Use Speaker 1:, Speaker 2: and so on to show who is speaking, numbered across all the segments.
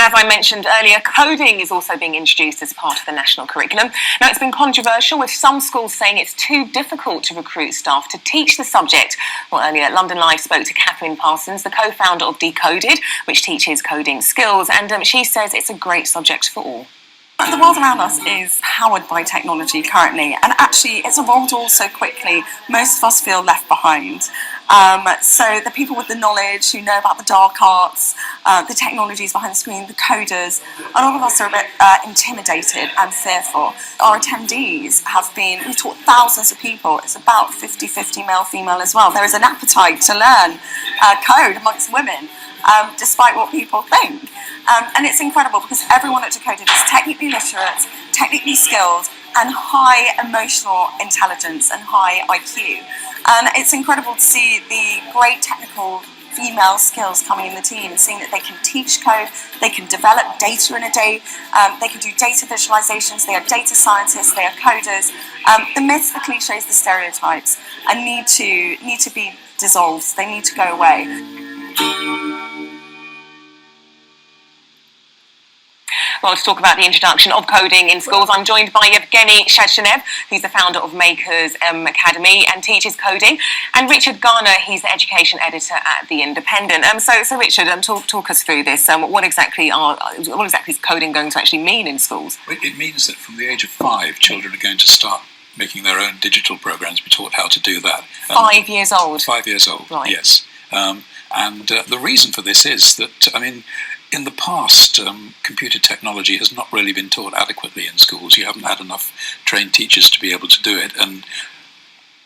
Speaker 1: as I mentioned earlier, coding is also being introduced as part of the national curriculum. Now, it's been controversial, with some schools saying it's too difficult to recruit staff to teach the subject. Well, earlier, London Live spoke to Catherine Parsons, the co-founder of Decoded, which teaches coding skills, and she says it's a great subject for all.
Speaker 2: The world around us is powered by technology currently, and actually it's evolved all so quickly, most of us feel left behind. So the people with the knowledge, who know about the dark arts, the technologies behind the screen, the coders, a lot of us are a bit intimidated and fearful. Our attendees we've taught thousands of people. It's about 50-50 male-female as well. There is an appetite to learn code amongst women, despite what people think. And it's incredible because everyone at Decoded is technically literate, technically skilled, and high emotional intelligence and high IQ. And it's incredible to see the great technical female skills coming in the team, seeing that they can teach code, they can develop data in a day, they can do data visualizations, they are data scientists, they are coders. The myths, the cliches, the stereotypes need to be dissolved, they need to go away.
Speaker 1: Well, to talk about the introduction of coding in schools, I'm joined by Evgeny, who's the founder of Makers Academy and teaches coding, and Richard Garner, he's the education editor at The Independent. So Richard, talk us through this. What exactly is coding going to actually mean in schools?
Speaker 3: It means that from the age of 5, children are going to start making their own digital programs, be taught how to do that.
Speaker 1: 5 years old?
Speaker 3: 5 years old,
Speaker 1: right.
Speaker 3: Yes. And the reason for this is that, in the past, computer technology has not really been taught adequately in schools. You haven't had enough trained teachers to be able to do it. And,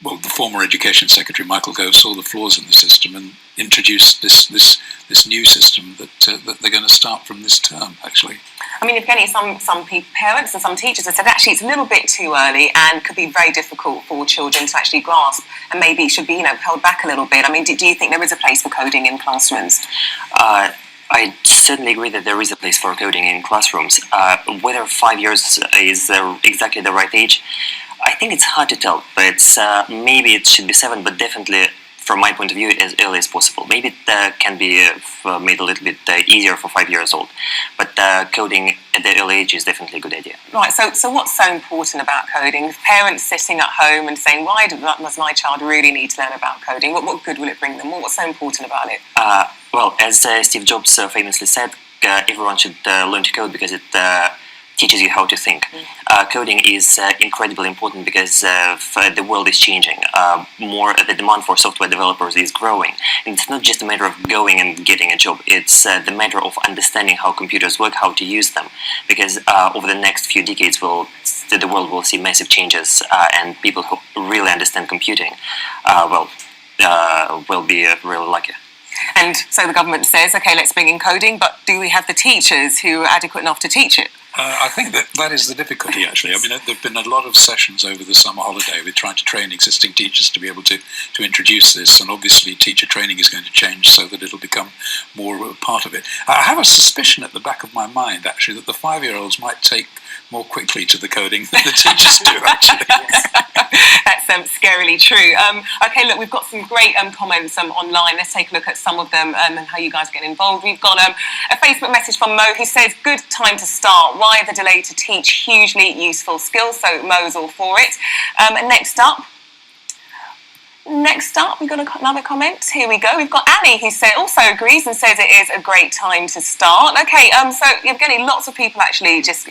Speaker 3: well, the former Education Secretary, Michael Gove, saw the flaws in the system and introduced this new system that they're going to start from this term, actually.
Speaker 1: Evgeny, some parents and some teachers have said actually it's a little bit too early and could be very difficult for children to actually grasp, and maybe it should be held back a little bit. Do you think there is a place for coding in classrooms?
Speaker 4: I certainly agree that there is a place for coding in classrooms. Whether 5 years is exactly the right age, I think it's hard to tell. But maybe it should be 7, but definitely, from my point of view, as early as possible. Maybe it can be made a little bit easier for 5 years old. But coding at the early age is definitely a good idea.
Speaker 1: Right, so what's so important about coding? Parents sitting at home and saying, why does my child really need to learn about coding? What good will it bring them? What's so important about it?
Speaker 4: Well, as Steve Jobs famously said, everyone should learn to code because it teaches you how to think. Coding is incredibly important because the world is changing. The demand for software developers is growing. And it's not just a matter of going and getting a job. It's the matter of understanding how computers work, how to use them. Because over the next few decades, the world will see massive changes, and people who really understand computing will be really lucky.
Speaker 1: And so the government says, okay, let's bring in coding, but do we have the teachers who are adequate enough to teach it?
Speaker 3: I think that is the difficulty, actually. There have been a lot of sessions over the summer holiday with trying to train existing teachers to be able to introduce this, and obviously teacher training is going to change so that it'll become more a part of it. I have a suspicion at the back of my mind, actually, that the 5-year-olds might take more quickly to the coding than the teachers do, actually.
Speaker 1: That's scarily true. Okay, look, we've got some great comments online. Let's take a look at some of them and how you guys get involved. We've got a Facebook message from Mo who says, good time to start. Why the delay to teach hugely useful skills? So Mo's all for it. And next up, we've got another comment. Here we go. We've got Annie, who also agrees and says it is a great time to start. Okay, so you're getting lots of people actually just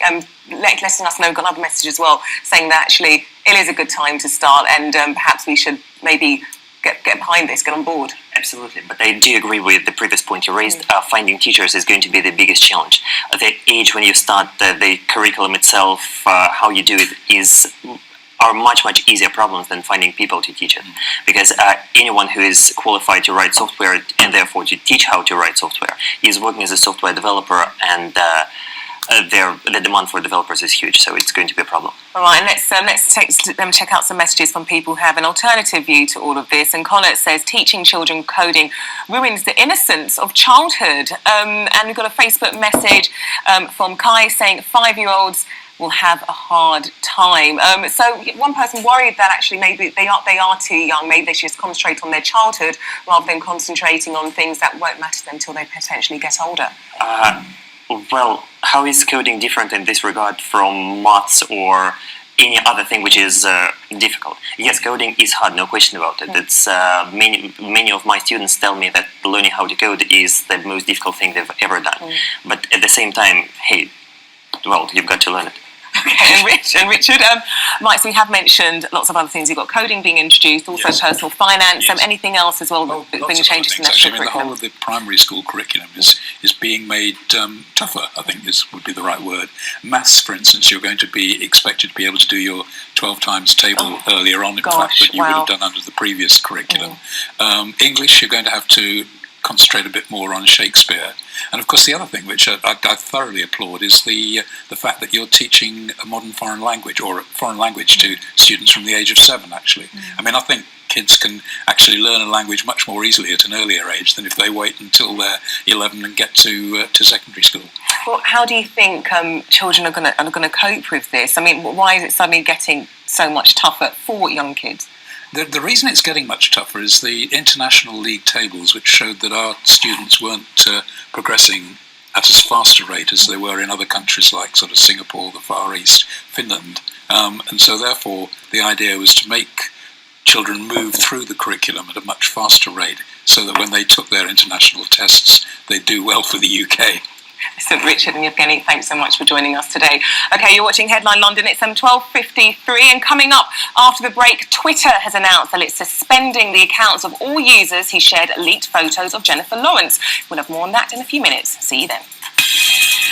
Speaker 1: letting us know. We've got another message as well saying that actually it is a good time to start, and perhaps we should maybe get behind this, get on board.
Speaker 4: Absolutely, but I do agree with the previous point you raised. Finding teachers is going to be the biggest challenge. At the age when you start the curriculum itself, how you do it are much easier problems than finding people to teach it. Because anyone who is qualified to write software and therefore to teach how to write software is working as a software developer, and the demand for developers is huge, so it's going to be a problem.
Speaker 1: All right, and let's check out some messages from people who have an alternative view to all of this. And Connor says, teaching children coding ruins the innocence of childhood. And we've got a Facebook message from Kai saying 5-year-olds will have a hard time. So one person worried that actually maybe they are too young. Maybe they should just concentrate on their childhood rather than concentrating on things that won't matter to them until they potentially get older.
Speaker 4: Well, how is coding different in this regard from maths or any other thing which is difficult? Yes, coding is hard, no question about it. It's many of my students tell me that learning how to code is the most difficult thing they've ever done. But at the same time, hey, well, you've got to learn it.
Speaker 1: Okay, and Richard, Mike, so we have mentioned lots of other things. You've got coding being introduced, also personal finance, anything else as well, bringing changes to the national
Speaker 3: curriculum. The whole of the primary school curriculum is being made tougher, I think would be the right word. Maths, for instance, you're going to be expected to be able to do your 12 times table earlier on, in fact, than you would have done under the previous curriculum. English, you're going to have to concentrate a bit more on Shakespeare. And of course the other thing which I thoroughly applaud is the fact that you're teaching a modern foreign language, or a foreign language, to students from the age of 7 actually. I mean, I think kids can actually learn a language much more easily at an earlier age than if they wait until they're 11 and get to secondary school.
Speaker 1: Well, how do you think children are going to cope with this? I mean, why is it suddenly getting so much tougher for young kids?
Speaker 3: The reason it's getting much tougher is the international league tables, which showed that our students weren't progressing at as fast a rate as they were in other countries like sort of Singapore, the Far East, Finland. And so therefore the idea was to make children move through the curriculum at a much faster rate so that when they took their international tests, they'd do well for the UK.
Speaker 1: So Richard and Evgeny, thanks so much for joining us today. Okay, you're watching Headline London. It's 12:53, and coming up after the break, Twitter has announced that it's suspending the accounts of all users who shared leaked photos of Jennifer Lawrence. We'll have more on that in a few minutes. See you then.